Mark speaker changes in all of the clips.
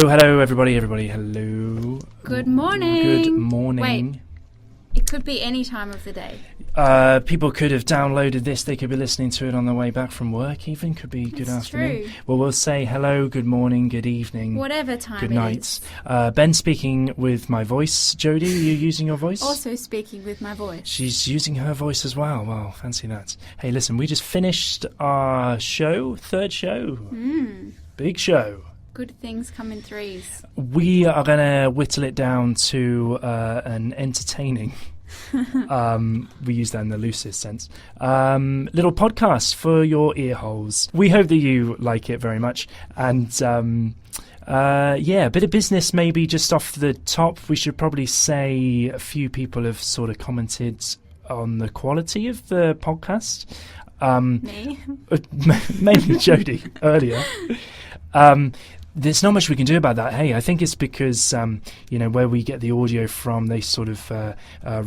Speaker 1: Hello, everybody, hello.
Speaker 2: Good morning.
Speaker 1: Good morning.
Speaker 2: Wait, it could be any time of the day.
Speaker 1: People could have downloaded this. They could be listening to it on their way back from work. Even could be good afternoon.
Speaker 2: True.
Speaker 1: Well, we'll say hello, good morning, good evening,
Speaker 2: whatever time
Speaker 1: good
Speaker 2: it
Speaker 1: night.
Speaker 2: is.
Speaker 1: Ben speaking with my voice. Jodie, are you using your voice?
Speaker 2: Also speaking with my voice.
Speaker 1: She's using her voice as well. Wow, fancy that. Hey, listen, we just finished our show, third show. Big show.
Speaker 2: Good things come in threes.
Speaker 1: We are going to whittle it down to an entertaining, we use that in the loosest sense, little podcast for your ear holes. We hope that you like it very much. And a bit of business maybe just off the top. We should probably say a few people have sort of commented on the quality of the podcast.
Speaker 2: Me?
Speaker 1: Mainly Jodie earlier. There's not much we can do about that. Hey, I think it's because, where we get the audio from, they sort of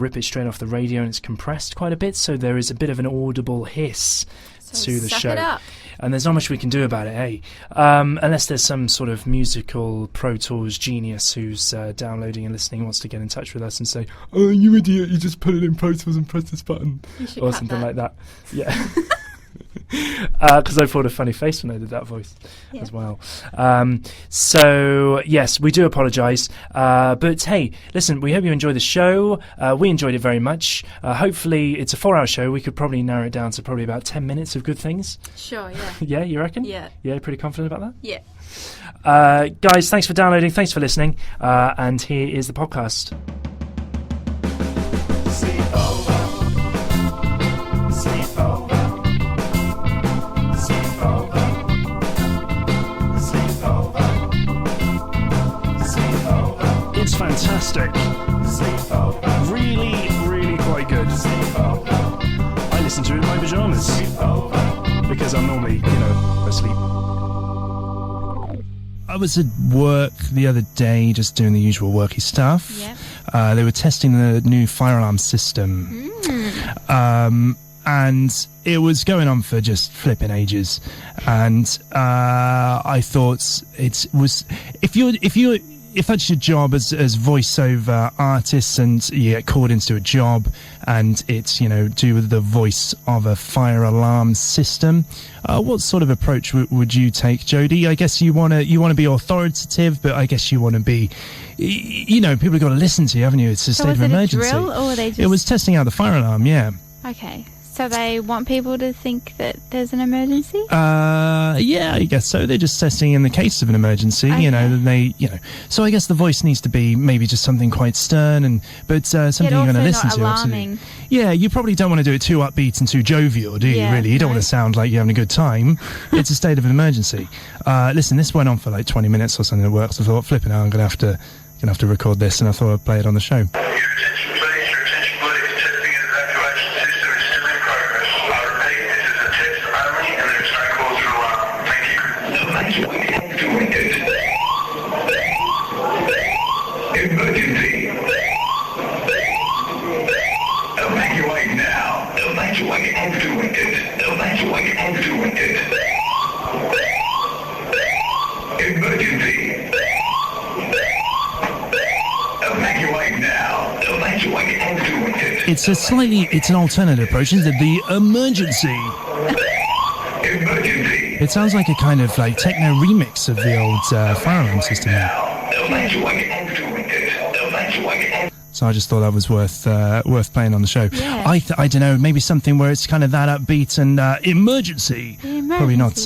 Speaker 1: rip it straight off the radio and it's compressed quite a bit. So there is a bit of an audible hiss to the show.
Speaker 2: It up.
Speaker 1: And there's not much we can do about it, hey? Unless there's some sort of musical Pro Tools genius who's downloading and listening, wants to get in touch with us and say, "Oh, you idiot, you just put it in Pro Tools and press this button." Or something like that. Yeah. Because I thought a funny face when I did that voice as well. So, yes, we do apologise. But, hey, listen, we hope you enjoy the show. We enjoyed it very much. Hopefully, it's a 4-hour show. We could probably narrow it down to probably about 10 minutes of good things.
Speaker 2: Sure, yeah.
Speaker 1: Yeah, you reckon?
Speaker 2: Yeah.
Speaker 1: Yeah, pretty confident about that?
Speaker 2: Yeah.
Speaker 1: Guys, thanks for downloading. Thanks for listening. And here is the podcast. It's fantastic. Really, really quite good. I listen to it in my pyjamas because I'm normally, asleep. I was at work the other day just doing the usual worky stuff.
Speaker 2: Yeah.
Speaker 1: They were testing the new fire alarm system. And it was going on for just flipping ages. And I thought if that's your job as voiceover artists and you get called into a job and it's, do with the voice of a fire alarm system, what sort of approach would you take, Jodie? I guess you want to be authoritative, but I guess you want to be, people have got to listen to you, haven't you? It's a state of emergency.
Speaker 2: A drill, or they just...
Speaker 1: It was testing out the fire alarm, yeah.
Speaker 2: Okay. So they want people to think that there's an emergency?
Speaker 1: Yeah, I guess so. They're just testing in the case of an emergency,
Speaker 2: okay.
Speaker 1: So I guess the voice needs to be maybe just something quite stern, but something you're going to listen to.
Speaker 2: Alarming.
Speaker 1: Yeah, you probably don't want to do it too upbeat and too jovial, do you, really? You don't want to sound like you're having a good time. It's a state of an emergency. Listen, this went on for like 20 minutes or something at work, so I thought, flipping out, I'm going to have to record this, and I thought I'd play it on the show. It's an alternative approach, isn't it? The emergency. It sounds like a kind of like techno remix of the old fire alarm system. So I just thought that was worth playing on the show.
Speaker 2: Yeah.
Speaker 1: I don't know, maybe something where it's kind of that upbeat and emergency. Probably not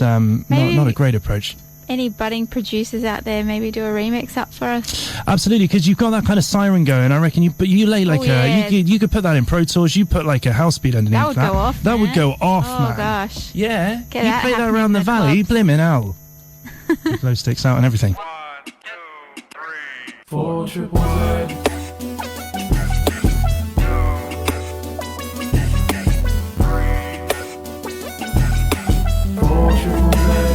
Speaker 1: a great approach.
Speaker 2: Any budding producers out there, maybe do a remix up for us?
Speaker 1: Absolutely, because you've got that kind of siren going. I reckon you lay like you could put that in Pro Tools. You put like a house beat underneath that.
Speaker 2: That would go off.
Speaker 1: That would go off,
Speaker 2: man.
Speaker 1: Oh
Speaker 2: Gosh.
Speaker 1: Yeah. You play that around the valley, blimmin' hell. Glow sticks out and everything. 1, 2, 3, 4 triple Z. 4 triple Z.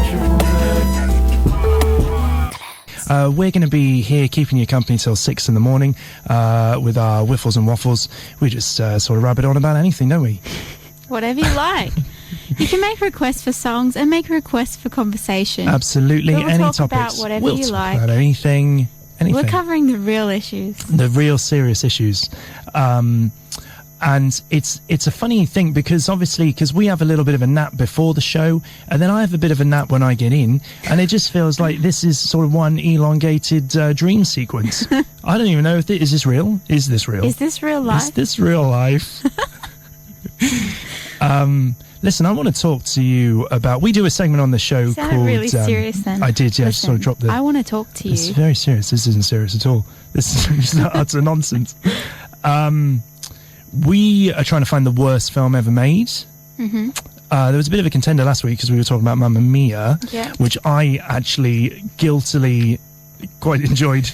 Speaker 1: Triple Z. We're going to be here keeping you company till 6 in the morning with our Wiffles and Waffles. We just sort of rabbit on about anything, don't we?
Speaker 2: Whatever you like. You can make requests for songs and make requests for conversation.
Speaker 1: Absolutely.
Speaker 2: We'll
Speaker 1: Any
Speaker 2: talk
Speaker 1: topics.
Speaker 2: about whatever
Speaker 1: we'll
Speaker 2: you
Speaker 1: talk
Speaker 2: like.
Speaker 1: about anything.
Speaker 2: We're covering the real issues.
Speaker 1: The real serious issues. And it's a funny thing because we have a little bit of a nap before the show, and then I have a bit of a nap when I get in, and it just feels like this is sort of one elongated dream sequence. I don't even know if is this real? Is this real?
Speaker 2: Is this real life?
Speaker 1: Is this real life? Listen, I want to talk to you about... We do a segment on the show called...
Speaker 2: really serious then.
Speaker 1: I did, yeah.
Speaker 2: Listen,
Speaker 1: I just sort of dropped the...
Speaker 2: I want to talk to you.
Speaker 1: It's very serious. This isn't serious at all. This is utter nonsense. We are trying to find the worst film ever made. Mm-hmm. There was a bit of a contender last week because we were talking about Mamma Mia, which I actually guiltily quite enjoyed.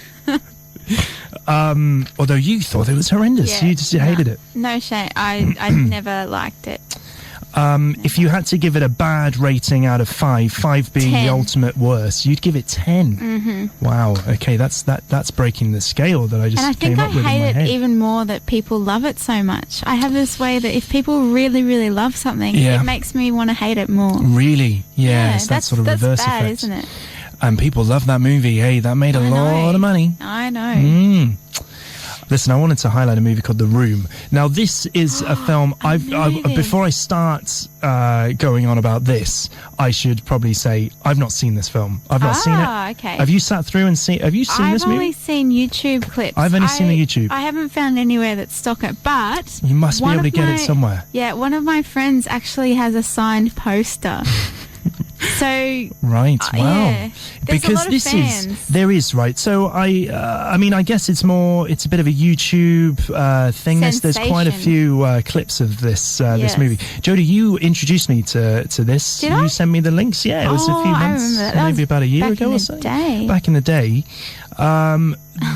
Speaker 1: Although you thought it was horrendous. You just hated it.
Speaker 2: No shame. I never liked it.
Speaker 1: If you had to give it a bad rating out of 5 being 10. The ultimate worst, you'd give it 10. Mm-hmm. Wow. Okay, that's breaking the scale that I just came up with in my head.
Speaker 2: And I think I hate it even more that people love it so much. I have this way that if people really, really love something, it makes me want to hate it more.
Speaker 1: Really? Yes, that sort of reverse
Speaker 2: bad,
Speaker 1: effect.
Speaker 2: Isn't it?
Speaker 1: And people love that movie. Hey, that made a lot of money.
Speaker 2: I know.
Speaker 1: Listen, I wanted to highlight a movie called The Room. Now, this is a film... before I start going on about this, I should probably say I've not seen this film. I've not seen it.
Speaker 2: Okay.
Speaker 1: Have you sat through and seen... Have you seen this movie?
Speaker 2: I've only seen YouTube clips.
Speaker 1: I've only seen the YouTube.
Speaker 2: I haven't found anywhere that stock it, but...
Speaker 1: You must be able to get it somewhere.
Speaker 2: Yeah, one of my friends actually has a signed poster. So
Speaker 1: right, wow.
Speaker 2: Yeah.
Speaker 1: Because there is right. So I mean, I guess it's a bit of a YouTube thing. There's quite a few clips of this movie. Jodie, you introduced me to this.
Speaker 2: Did
Speaker 1: you sent me the links? Yeah, it was a few months, maybe about a year ago or so. Back in the day.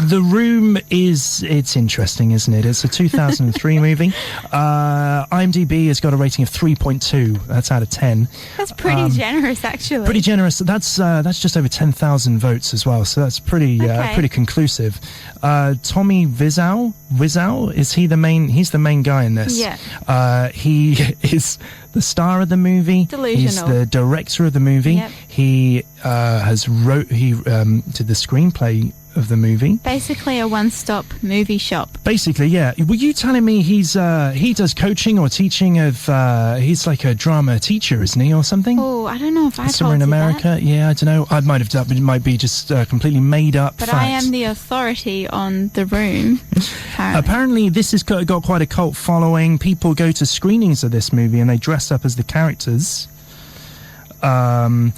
Speaker 1: The Room it's interesting, isn't it? It's a 2003 movie. IMDb has got a rating of 3.2. That's out of 10.
Speaker 2: That's pretty generous, actually.
Speaker 1: Pretty generous. That's just over 10,000 votes as well. So that's pretty conclusive. Tommy Wiseau, is he the main? He's the main guy in this.
Speaker 2: Yeah.
Speaker 1: He is the star of the movie.
Speaker 2: Delusional.
Speaker 1: He's the director of the movie.
Speaker 2: Yep.
Speaker 1: He did the screenplay of the movie.
Speaker 2: Basically a one-stop movie shop.
Speaker 1: Basically, yeah. Were you telling me he does coaching or teaching of he's like a drama teacher, isn't he, or something?
Speaker 2: Oh, I don't know if I
Speaker 1: somewhere in America.
Speaker 2: That.
Speaker 1: Yeah, I don't know. I might have done, but it might be just completely made up.
Speaker 2: But
Speaker 1: fact.
Speaker 2: I am the authority on The Room.
Speaker 1: Apparently, this has got quite a cult following. People go to screenings of this movie and they dress up as the characters. And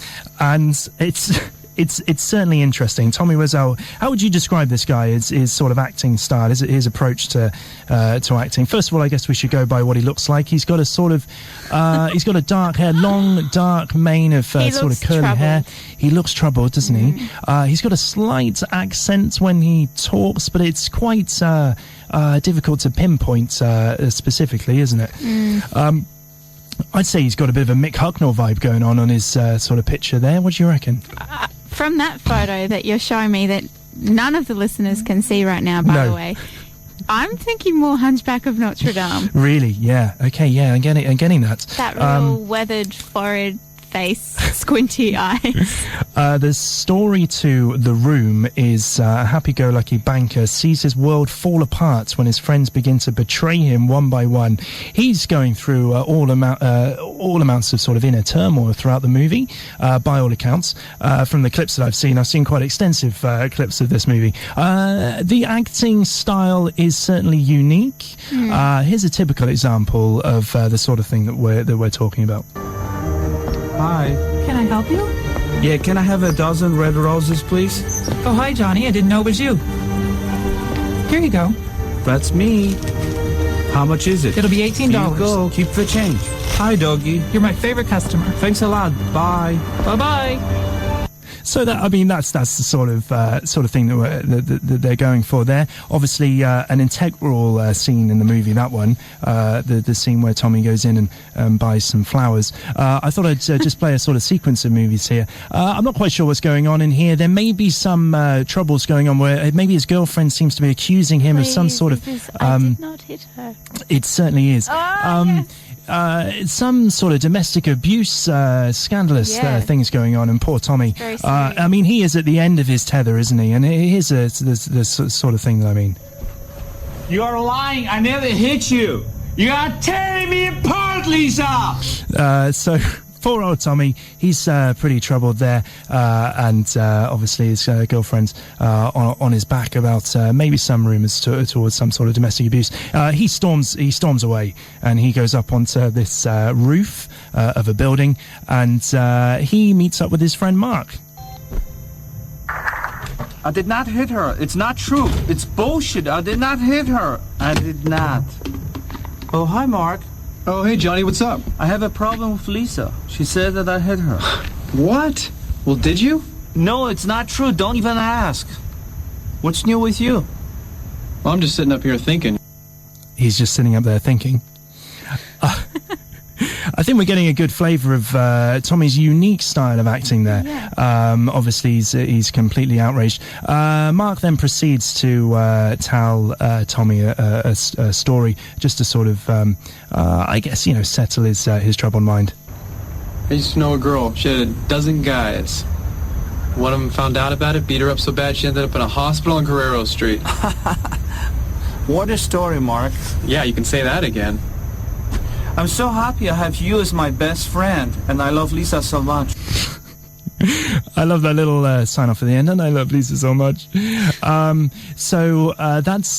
Speaker 1: it's certainly interesting. Tommy Wiseau, how would you describe this guy? His sort of acting style, his approach to acting? First of all, I guess we should go by what he looks like. He's got a sort of he's got a dark hair, long dark mane of sort of curly hair. He looks troubled, doesn't he? He's got a slight accent when he talks, but it's quite difficult to pinpoint specifically, isn't it? I'd say he's got a bit of a Mick Hucknall vibe going on his sort of picture there. What do you reckon?
Speaker 2: From that photo that you're showing me that none of the listeners can see right now, by the way, I'm thinking more Hunchback of Notre Dame.
Speaker 1: Really? Yeah. Okay, yeah, I'm getting that.
Speaker 2: That real weathered forehead, face, squinty eyes.
Speaker 1: The story to The Room is a happy-go-lucky banker sees his world fall apart when his friends begin to betray him one by one. He's going through all amounts of sort of inner turmoil throughout the movie, by all accounts. From the clips that I've seen quite extensive clips of this movie. The acting style is certainly unique. Here's a typical example of the sort of thing that we're talking about.
Speaker 3: Hi.
Speaker 4: Can I help you?
Speaker 3: Yeah, can I have a dozen red roses, please?
Speaker 4: Oh, hi, Johnny. I didn't know it was you. Here you go.
Speaker 3: That's me. How much is it?
Speaker 4: It'll be $18.
Speaker 3: Here you go. Keep the change. Hi, doggy.
Speaker 4: You're my favorite customer.
Speaker 3: Thanks a lot. Bye.
Speaker 4: Bye-bye.
Speaker 1: So that's the sort of thing that they're going for there. Obviously, an integral scene in the movie. That one, the scene where Tommy goes in and buys some flowers. I thought I'd just play a sort of sequence of movies here. I'm not quite sure what's going on in here. There may be some troubles going on where maybe his girlfriend seems to be accusing him of some sort of.
Speaker 2: I did not hit her.
Speaker 1: It certainly is.
Speaker 2: Oh,
Speaker 1: Some sort of domestic abuse, scandalous things going on, and poor Tommy.
Speaker 2: Very serious.
Speaker 1: I mean, he is at the end of his tether, isn't he? And here's the sort of thing that I mean.
Speaker 3: You are lying. I never hit you. You are tearing me apart, Lisa.
Speaker 1: So poor old Tommy, he's pretty troubled there, and obviously his girlfriend's on his back about maybe some rumours towards some sort of domestic abuse. He storms away, and he goes up onto this roof of a building, and he meets up with his friend Mark.
Speaker 3: I did not hit her. It's not true. It's bullshit. I did not hit her. I did not. Oh, hi, Mark.
Speaker 5: Oh, hey, Johnny, what's up?
Speaker 3: I have a problem with Lisa. She said that I hit her.
Speaker 5: What? Well, did you?
Speaker 3: No, it's not true. Don't even ask. What's new with you?
Speaker 5: Well, I'm just sitting up here thinking.
Speaker 1: He's just sitting up there thinking. I think we're getting a good flavour of Tommy's unique style of acting there.
Speaker 2: Yeah.
Speaker 1: Obviously, he's completely outraged. Mark then proceeds to tell Tommy a story just to sort of, I guess, settle his troubled mind.
Speaker 5: I used to know a girl. She had a dozen guys. One of them found out about it, beat her up so bad she ended up in a hospital on Guerrero Street.
Speaker 3: What a story, Mark.
Speaker 5: Yeah, you can say that again.
Speaker 3: I'm so happy I have you as my best friend, and I love Lisa so much.
Speaker 1: I love that little sign off at the end, and I love Lisa so much. So that's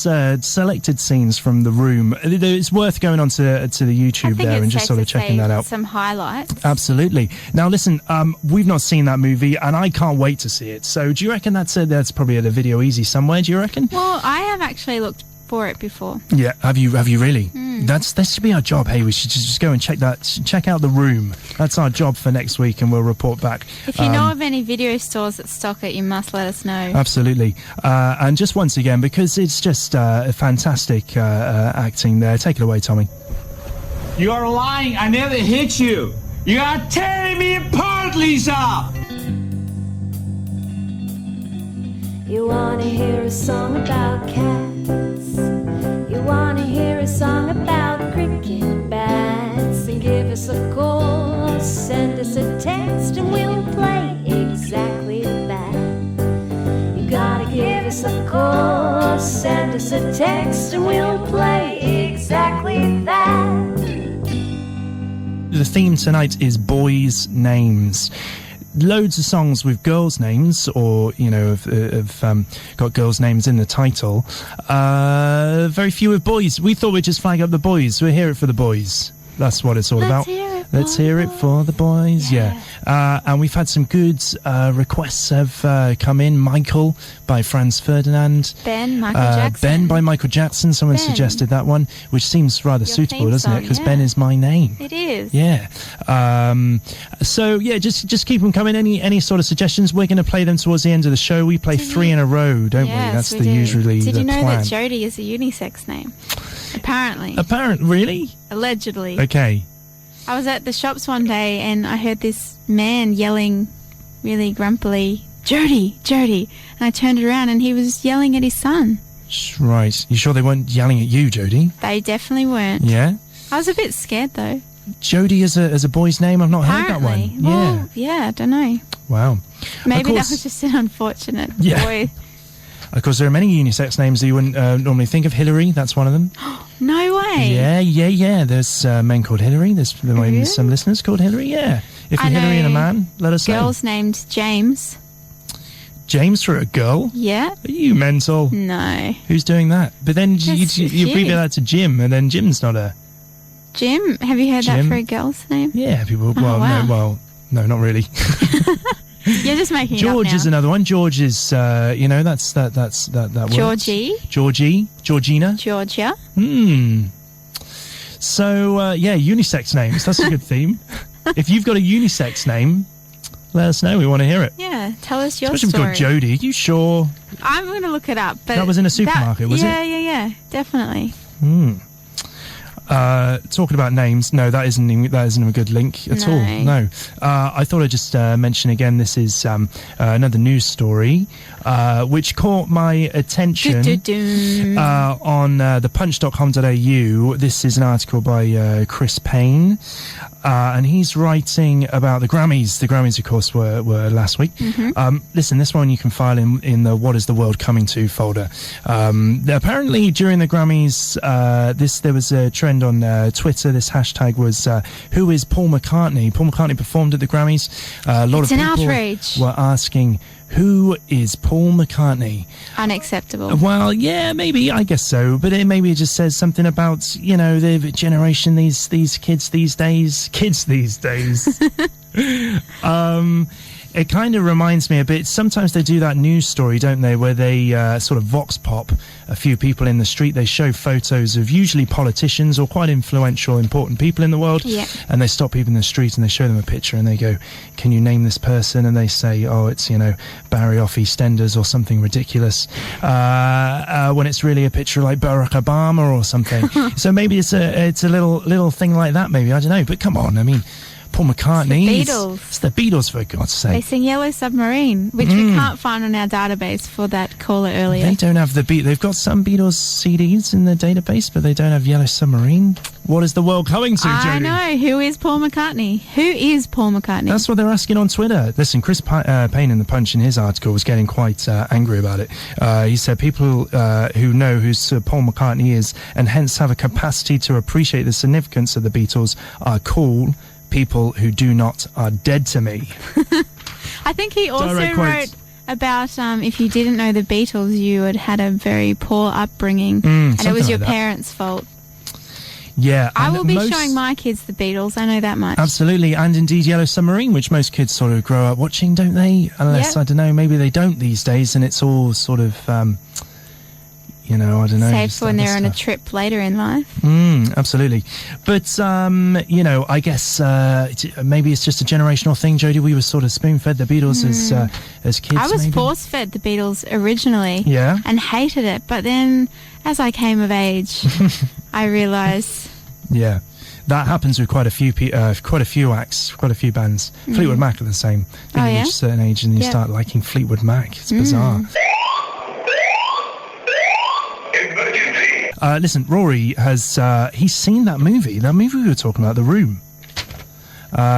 Speaker 1: selected scenes from The Room. It's worth going on to the YouTube there and just sort of checking that out.
Speaker 2: Some highlights.
Speaker 1: Absolutely. Now, listen, we've not seen that movie, and I can't wait to see it. So, do you reckon that's probably at a Video Easy somewhere? Do you reckon?
Speaker 2: Well, I have actually looked for it before.
Speaker 1: Yeah, have you really? That should be our job. Hey, we should just go and check out The Room. That's our job for next week, and we'll report back.
Speaker 2: If you know of any video stores that stock it, you must let us know.
Speaker 1: Absolutely. And just once again, because it's just a fantastic acting there. Take it away, Tommy.
Speaker 3: You are lying. I never hit you. You are tearing me apart, Lisa.
Speaker 6: You wanna hear a song about cats? You wanna hear a song about cricket bats? Then give us a call, send us a text, and we'll play exactly that. You gotta give us a call, send us a text, and we'll play exactly that.
Speaker 1: The theme tonight is boys' names. Loads of songs with girls' names, or have got girls' names in the title. Very few with boys. We thought we'd just flag up the boys. We'll hear it for the boys. That's what it's all about. Let's hear it for the boys. Yeah. And we've had some good requests have come in. Michael by Franz Ferdinand.
Speaker 2: Ben, Michael Jackson.
Speaker 1: Ben by Michael Jackson. Someone suggested that one, which seems rather suitable, doesn't it? Because Ben is my name.
Speaker 2: It is.
Speaker 1: Yeah. So yeah, just keep them coming. Any sort of suggestions? We're going to play them towards the end of the show. We play 3 in a row, don't we? That's
Speaker 2: we do.
Speaker 1: Usually
Speaker 2: Did
Speaker 1: the
Speaker 2: you know
Speaker 1: plan.
Speaker 2: that Jodie is a unisex name? Apparently.
Speaker 1: Really?
Speaker 2: Allegedly.
Speaker 1: Okay.
Speaker 2: I was at the shops one day and I heard this man yelling really grumpily, Jodie, Jodie. And I turned around and he was yelling at his son.
Speaker 1: Right. You sure they weren't yelling at you, Jodie?
Speaker 2: They definitely weren't.
Speaker 1: Yeah?
Speaker 2: I was a bit scared though.
Speaker 1: Jodie as a boy's name? I've not heard that one.
Speaker 2: Well, yeah, I don't know.
Speaker 1: Wow.
Speaker 2: Maybe that was just an unfortunate boy.
Speaker 1: Of course, there are many unisex names that you wouldn't normally think of. Hillary, that's one of them.
Speaker 2: No way.
Speaker 1: Yeah. There's men called Hillary. There's some listeners called Hillary, yeah. If you're Hillary and a man, let us know.
Speaker 2: Girls named James.
Speaker 1: James for a girl?
Speaker 2: Yeah.
Speaker 1: Are you mental?
Speaker 2: No.
Speaker 1: Who's doing that? But then you abbreviate that to Jim, and then Jim's not a...
Speaker 2: Jim? Have you heard that for a girl's name?
Speaker 1: Yeah, people...
Speaker 2: wow.
Speaker 1: No, not really.
Speaker 2: You're just making
Speaker 1: George
Speaker 2: it up now.
Speaker 1: is another one. George is, that's that word.
Speaker 2: Georgie.
Speaker 1: Georgina.
Speaker 2: Georgia.
Speaker 1: So, unisex names. That's a good theme. If you've got a unisex name, Let us know. We want to hear it.
Speaker 2: Yeah, tell us your
Speaker 1: Especially
Speaker 2: story.
Speaker 1: if we've got Jodie. Are you sure?
Speaker 2: I'm going to look it up. But
Speaker 1: That was in a supermarket, was it?
Speaker 2: Yeah, definitely.
Speaker 1: Talking about names, no, that isn't a good link at all. No. I thought I'd just mention again, this is another news story which caught my attention on thepunch.com.au. This is an article by Chris Payne, and he's writing about the Grammys. The Grammys, of course, were last week. Listen, this one you can file in the What Is the World Coming To folder. Apparently, during the Grammys, there was a trend on Twitter. This hashtag was who is Paul McCartney? Paul McCartney performed at the Grammys. A lot of people
Speaker 2: outrage.
Speaker 1: were asking, who is Paul McCartney?
Speaker 2: Unacceptable.
Speaker 1: Well, yeah, maybe, I guess so, but maybe it just says something about, the generation, these kids these days. It kind of reminds me a bit, sometimes they do that news story, don't they, where they sort of vox pop a few people in the street. They show photos of usually politicians or quite influential, important people in the world, and they stop people in the street and they show them a picture and they go, can you name this person? And they say, oh, it's, Barry off EastEnders or something ridiculous, when it's really a picture like Barack Obama or something. So maybe it's a little thing like that, maybe, I don't know, but come on, I mean, Paul McCartney.
Speaker 2: It's
Speaker 1: the Beatles, for God's sake.
Speaker 2: They sing Yellow Submarine, which we can't find on our database for that caller earlier.
Speaker 1: They don't have the beat. They've got some Beatles CDs in the database, but they don't have Yellow Submarine. What is the world coming to, Jodie?
Speaker 2: I know. Who is Paul McCartney? Who is Paul McCartney?
Speaker 1: That's what they're asking on Twitter. Listen, Chris Payne in The Punch in his article was getting quite angry about it. He said people who know who Sir Paul McCartney is and hence have a capacity to appreciate the significance of the Beatles are cool. People who do not are dead to me.
Speaker 2: I think he also wrote about if you didn't know the Beatles, you had a very poor upbringing, and it was your parents' fault.
Speaker 1: Yeah.
Speaker 2: I will be showing my kids the Beatles, I know that much.
Speaker 1: Absolutely, and indeed Yellow Submarine, which most kids sort of grow up watching, don't they? Unless, I don't know, maybe they don't these days, and it's all sort of... I don't know.
Speaker 2: Save for when they're on a trip later in life.
Speaker 1: Absolutely. But, I guess maybe it's just a generational thing, Jodie. We were sort of spoon-fed the Beatles as kids.
Speaker 2: I was force-fed the Beatles originally.
Speaker 1: Yeah.
Speaker 2: And hated it. But then, as I came of age, I realised...
Speaker 1: Yeah. That happens with quite a few acts, quite a few bands. Fleetwood Mac are the same. I think you reach a certain age and you start liking Fleetwood Mac. It's bizarre. Listen, Rory has he's seen that movie we were talking about, The Room.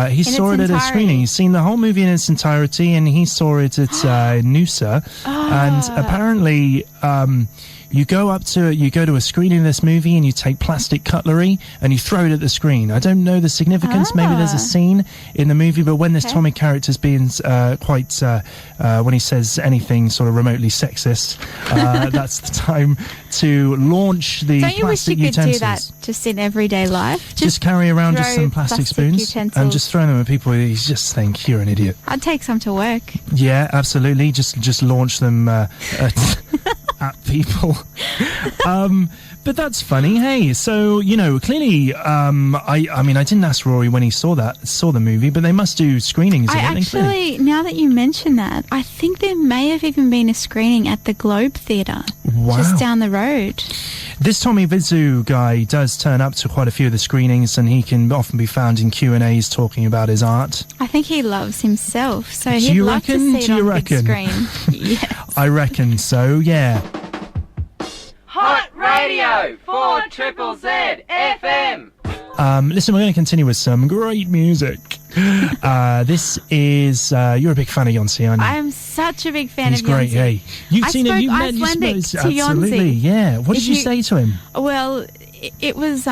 Speaker 1: He saw it at a screening. He's seen the whole movie in its entirety, and he saw it at Noosa. And apparently you go to a screening of this movie and you take plastic cutlery and you throw it at the screen. I don't know the significance. Maybe there's a scene in the movie, but when this Tommy character's being when he says anything sort of remotely sexist, that's the time to launch the
Speaker 2: Don't you wish you
Speaker 1: plastic
Speaker 2: could
Speaker 1: utensils.
Speaker 2: do that just in everyday life?
Speaker 1: Just carry around just some plastic spoons
Speaker 2: utensils.
Speaker 1: and just throw them at people. You just think you're an idiot.
Speaker 2: I'd take some to work.
Speaker 1: Yeah, absolutely. Just launch them at people. But that's funny. Hey, so clearly, I mean, I didn't ask Rory when he saw the movie, but they must do screenings.
Speaker 2: Now that you mention that, I think there may have even been a screening at the Globe Theatre, just down the road.
Speaker 1: This Tommy Wiseau guy does turn up to quite a few of the screenings, and he can often be found in Q&As talking about his art.
Speaker 2: I think he loves himself, so he'd love to see it on big screen. Yes.
Speaker 1: I reckon so, yeah.
Speaker 7: Hot Radio 4ZZZ FM.
Speaker 1: Listen, we're going to continue with some great music. This is you're a big fan of Yonsei, aren't you?
Speaker 2: I'm such a big fan of Yonsei.
Speaker 1: He's great, hey. You've seen him, you've met
Speaker 2: Icelandic to
Speaker 1: absolutely,
Speaker 2: Yonsei.
Speaker 1: yeah. What did you say to him?
Speaker 2: Well, it was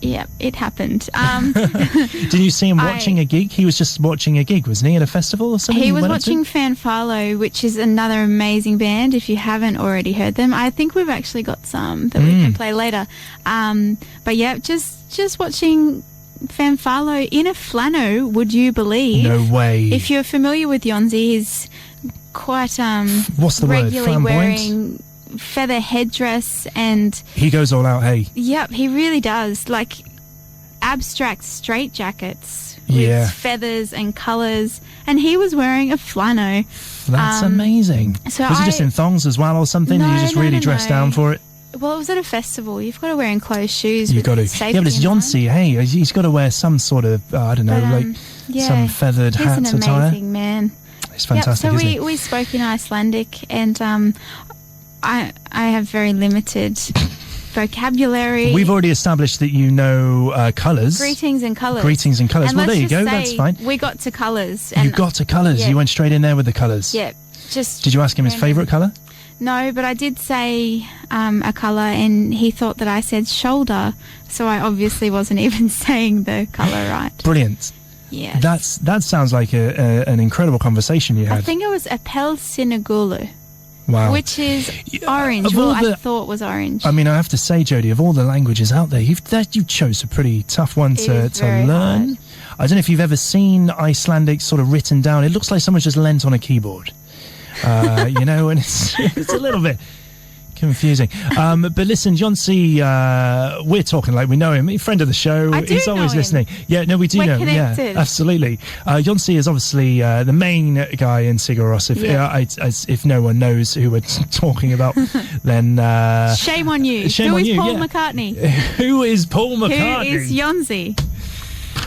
Speaker 2: yeah, it happened.
Speaker 1: Did you see him watching a gig? He was just watching a gig, wasn't he, at a festival or something?
Speaker 2: He was watching Fanfalo, which is another amazing band, if you haven't already heard them. I think we've actually got some that we can play later. But yeah, just watching Fanfalo in a flannel, would you believe?
Speaker 1: No way.
Speaker 2: If you're familiar with Yonsei, he's quite
Speaker 1: what's the
Speaker 2: regularly
Speaker 1: word?
Speaker 2: wearing feather headdress, and
Speaker 1: he goes all out, hey.
Speaker 2: Yep, he really does. Like abstract straitjackets
Speaker 1: Yeah.
Speaker 2: with feathers and colours, and he was wearing a flannel.
Speaker 1: That's amazing.
Speaker 2: So
Speaker 1: was he just in thongs as well or something?
Speaker 2: No,
Speaker 1: Did you just really dress down for it?
Speaker 2: Well, it was at a festival. You've got to wear enclosed shoes.
Speaker 1: You've got to.
Speaker 2: Safety
Speaker 1: Yeah, but it's
Speaker 2: in mind.
Speaker 1: Yonsei. Hey, he's got to wear some sort of, I don't know,
Speaker 2: But,
Speaker 1: like
Speaker 2: yeah,
Speaker 1: some feathered
Speaker 2: he's
Speaker 1: hat
Speaker 2: an
Speaker 1: attire.
Speaker 2: amazing man.
Speaker 1: It's fantastic,
Speaker 2: so
Speaker 1: isn't it?
Speaker 2: we spoke in Icelandic, and I have very limited vocabulary.
Speaker 1: We've already established that you know colours.
Speaker 2: Greetings and colours.
Speaker 1: Greetings and colours.
Speaker 2: And
Speaker 1: Well, there
Speaker 2: let's
Speaker 1: you go.
Speaker 2: just
Speaker 1: That's
Speaker 2: say
Speaker 1: fine.
Speaker 2: We got to colours.
Speaker 1: You got to colours.
Speaker 2: yeah.
Speaker 1: You went straight in there with the colours.
Speaker 2: Yeah. Just.
Speaker 1: Did you ask him his favourite colour?
Speaker 2: No, but I did say a colour, and he thought that I said shoulder, so I obviously wasn't even saying the colour right.
Speaker 1: Brilliant.
Speaker 2: Yeah.
Speaker 1: That sounds like an incredible conversation you
Speaker 2: I
Speaker 1: had.
Speaker 2: think it was Apel Sinagulu,
Speaker 1: Wow.
Speaker 2: which is orange.
Speaker 1: of all
Speaker 2: Well, I
Speaker 1: the-
Speaker 2: thought was orange.
Speaker 1: I mean, I have to say, Jodie, of all the languages out there, you chose a pretty tough one
Speaker 2: It
Speaker 1: to
Speaker 2: is very
Speaker 1: learn.
Speaker 2: hard.
Speaker 1: I don't know if you've ever seen Icelandic sort of written down. It looks like someone's just leant on a keyboard, you know, and it's a little bit confusing. But listen, Yonsei, we're talking like we know him. Friend of the show.
Speaker 2: I do
Speaker 1: He's always
Speaker 2: know him.
Speaker 1: listening. Yeah, no, we do
Speaker 2: We're
Speaker 1: know him. Yeah,
Speaker 2: connected.
Speaker 1: absolutely. Yonsei is obviously the main guy in Sigur Rós. If no one knows who we're talking about, then
Speaker 2: Shame on you.
Speaker 1: Shame
Speaker 2: Who
Speaker 1: on
Speaker 2: is
Speaker 1: you,
Speaker 2: Paul
Speaker 1: yeah.
Speaker 2: McCartney?
Speaker 1: who is Paul McCartney?
Speaker 2: Who is Yonsei?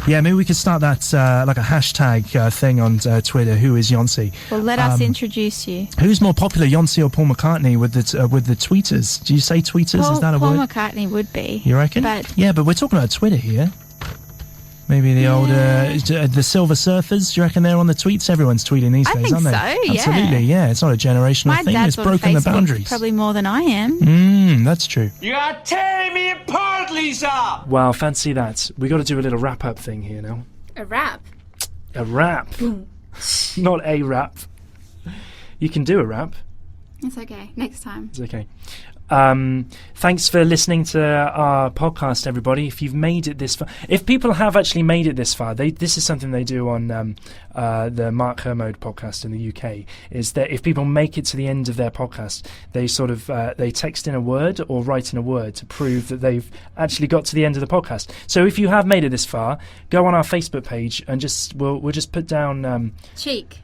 Speaker 1: Yeah, maybe we could start that like a hashtag thing on Twitter. Who is Yonsei?
Speaker 2: Well, let us introduce you.
Speaker 1: Who's more popular, Yonsei or Paul McCartney with the tweeters? Do you say tweeters? Is that a
Speaker 2: Paul
Speaker 1: word?
Speaker 2: McCartney would be.
Speaker 1: You reckon?
Speaker 2: But
Speaker 1: Yeah, but we're talking about Twitter here. Maybe the old the Silver Surfers. Do you reckon they're on the tweets? Everyone's tweeting these
Speaker 2: I
Speaker 1: days,
Speaker 2: think
Speaker 1: aren't they?
Speaker 2: so, yeah.
Speaker 1: Absolutely, yeah. It's not a generational
Speaker 2: my
Speaker 1: thing.
Speaker 2: dad's
Speaker 1: It's
Speaker 2: on
Speaker 1: broken
Speaker 2: Facebook
Speaker 1: the boundaries.
Speaker 2: probably more than I am.
Speaker 1: That's true.
Speaker 3: You are tearing me apart, Lisa!
Speaker 1: Wow, fancy that. We got to do a little wrap up thing here now.
Speaker 2: A rap.
Speaker 1: A rap, not a rap. You can do a rap.
Speaker 2: It's okay. Next time.
Speaker 1: It's okay. Thanks for listening to our podcast, everybody. If you've made it this far, if people have actually made it this far, this is something they do on the Mark Hermode podcast in the UK, is that if people make it to the end of their podcast, they sort of they text in a word or write in a word to prove that they've actually got to the end of the podcast. So if you have made it this far, go on our Facebook page and we'll just put down cheek.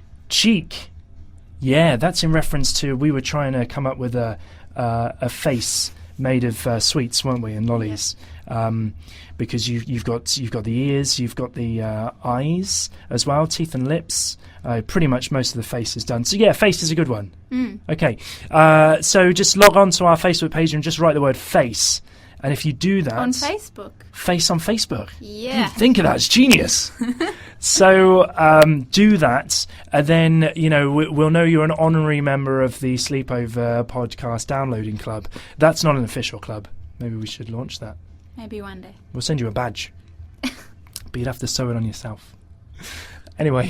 Speaker 1: Yeah, that's in reference to we were trying to come up with a face made of sweets, weren't we, and lollies? Because you've got the ears, you've got the eyes as well, teeth and lips. Pretty much most of the face is done. So yeah, face is a good one. Okay, so just log on to our Facebook page and just write the word face. And if you do that
Speaker 2: On Facebook.
Speaker 1: face on Facebook,
Speaker 2: Yeah.
Speaker 1: think of that, it's genius. So do that, and then we'll know you're an honorary member of the Sleepover podcast downloading club. That's not an official club. Maybe we should launch that.
Speaker 2: Maybe one day.
Speaker 1: We'll send you a badge, but you'd have to sew it on yourself. Anyway,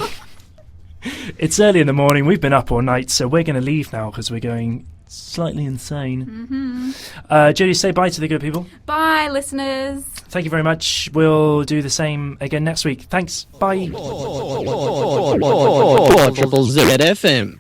Speaker 1: it's early in the morning. We've been up all night, so we're going to leave now because we're going slightly insane. Jodie, say bye to the good people.
Speaker 2: Bye, listeners.
Speaker 1: Thank you very much. We'll do the same again next week. Thanks. Bye.
Speaker 8: Triple Z FM.